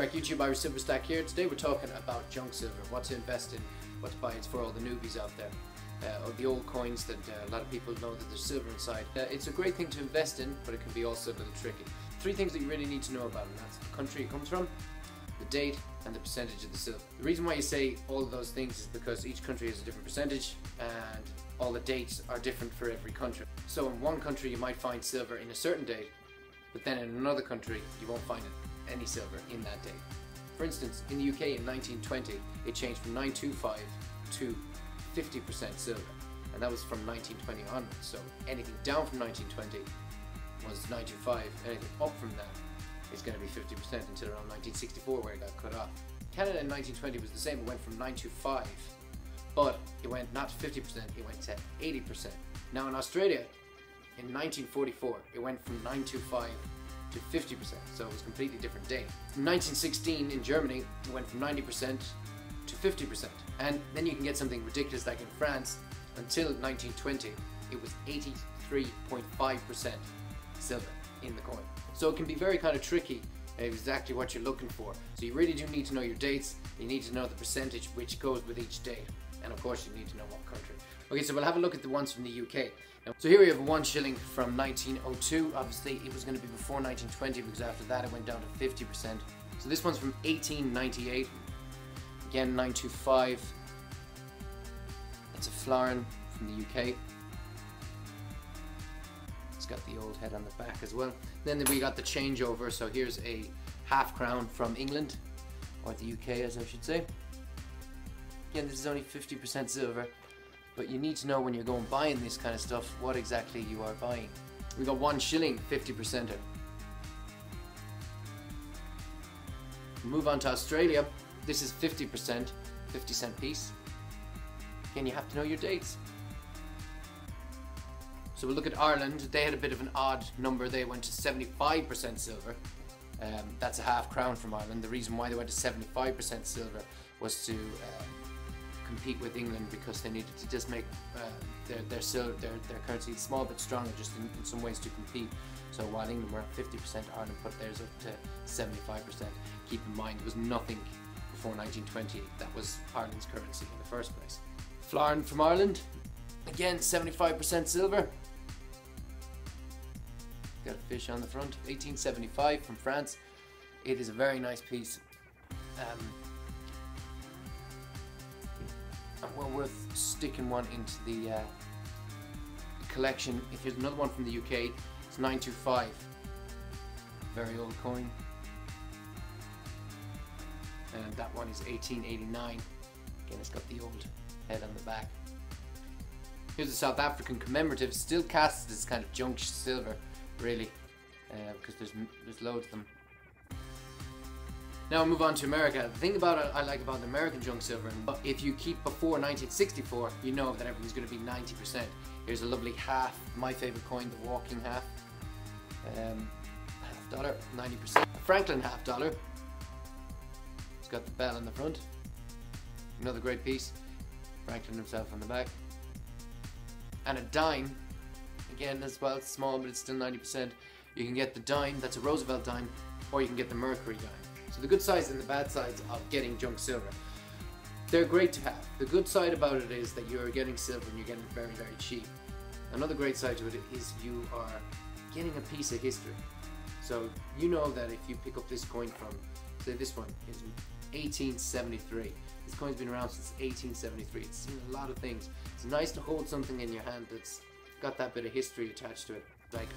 Crack YouTube, Irish Silver Stack here. Today we're talking about junk silver, what to invest in, what to buy. It's for all the newbies out there. Of the old coins that a lot of people know that there's silver inside. It's a great thing to invest in, but it can be also a little tricky. Three things that you really need to know about, and that's the country it comes from, the date, and the percentage of the silver. The reason why you say all of those things is because each country has a different percentage, and all the dates are different for every country. So in one country you might find silver in a certain date, but then in another country you won't find any silver in that date. For instance, in the UK in 1920 it changed from 925 to 50% silver, and that was from 1920 onwards. So anything down from 1920 was 925, anything up from that is going to be 50% until around 1964 where it got cut off. Canada in 1920 was the same. It went from 925, but it went not to 50%, it went to 80%. Now in Australia in 1944 it went from 925 to 50%, so it was a completely different date. In 1916 in Germany it went from 90% to 50%, and then you can get something ridiculous like in France. Until 1920 it was 83.5% silver in the coin. So it can be very kind of tricky exactly what you're looking for. So you really do need to know your dates, you need to know the percentage which goes with each date, and of course you need to know what country. Okay, so we'll have a look at the ones from the UK. So here we have a 1 shilling from 1902. Obviously it was going to be before 1920 because after that it went down to 50%. So this one's from 1898. Again, 925. It's a florin from the UK. It's got the old head on the back as well. Then we got the changeover. So here's a half crown from England, or the UK as I should say. Again, this is only 50% silver, but you need to know when you're going buying this kind of stuff what exactly you are buying. We got 1 shilling, 50%er. Move on to Australia. This is 50%, 50-cent piece. Again, you have to know your dates. So we'll look at Ireland. They had a bit of an odd number. They went to 75% silver. That's a half crown from Ireland. The reason why they went to 75% silver was to compete with England, because they needed to just make their currency a small bit stronger, just in some ways to compete. So while England were at 50%, Ireland put theirs up to 75%. Keep in mind, there was nothing before 1920 that was Ireland's currency in the first place. Florin from Ireland, again 75% silver. Got a fish on the front. 1875 from France. It is a very nice piece. Well worth sticking one into the collection. If there's another one from the UK, it's 925. Very old coin. And that one is 1889. Again, it's got the old head on the back. Here's a South African commemorative, still cast as kind of junk silver, really, because there's loads of them. Now we'll move on to America. The thing about it I like about the American junk silver, if you keep before 1964, you know that everything's going to be 90%. Here's a lovely half, my favorite coin, the walking half. $1, 90%. A Franklin $1. It's got the bell on the front. Another great piece. Franklin himself on the back. And a dime, again as well, it's small but it's still 90%. You can get the dime, that's a Roosevelt dime, or you can get the Mercury dime. So the good sides and the bad sides of getting junk silver. They're great to have. The good side about it is that you're getting silver and you're getting it very, very cheap. Another great side to it is you are getting a piece of history. So you know that if you pick up this coin from, say this one is 1873. This coin's been around since 1873. It's seen a lot of things. It's nice to hold something in your hand that's got that bit of history attached to it. Like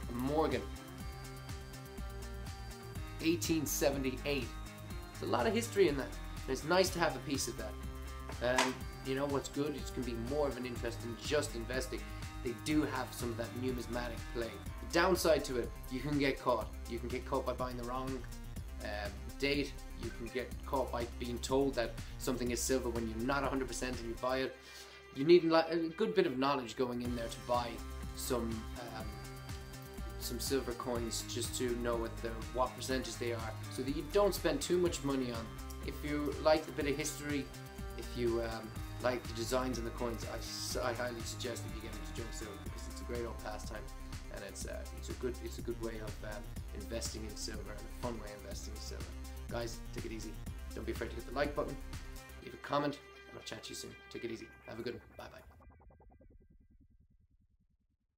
a Morgan, 1878. There's a lot of history in that. And it's nice to have a piece of that. You know what's good? It can be more of an interest in just investing. They do have some of that numismatic play. The downside to it, you can get caught. You can get caught by buying the wrong date. You can get caught by being told that something is silver when you're not 100% and you buy it. You need a good bit of knowledge going in there to buy some silver coins, just to know what percentage they are, so that you don't spend too much money on. If you like a bit of history, if you like the designs on the coins, I highly suggest that you get into junk silver, because it's a great old pastime, and it's a good way of investing in silver, and a fun way of investing in silver. Guys, take it easy. Don't be afraid to hit the like button, leave a comment, and I'll chat to you soon. Take it easy. Have a good one. Bye bye.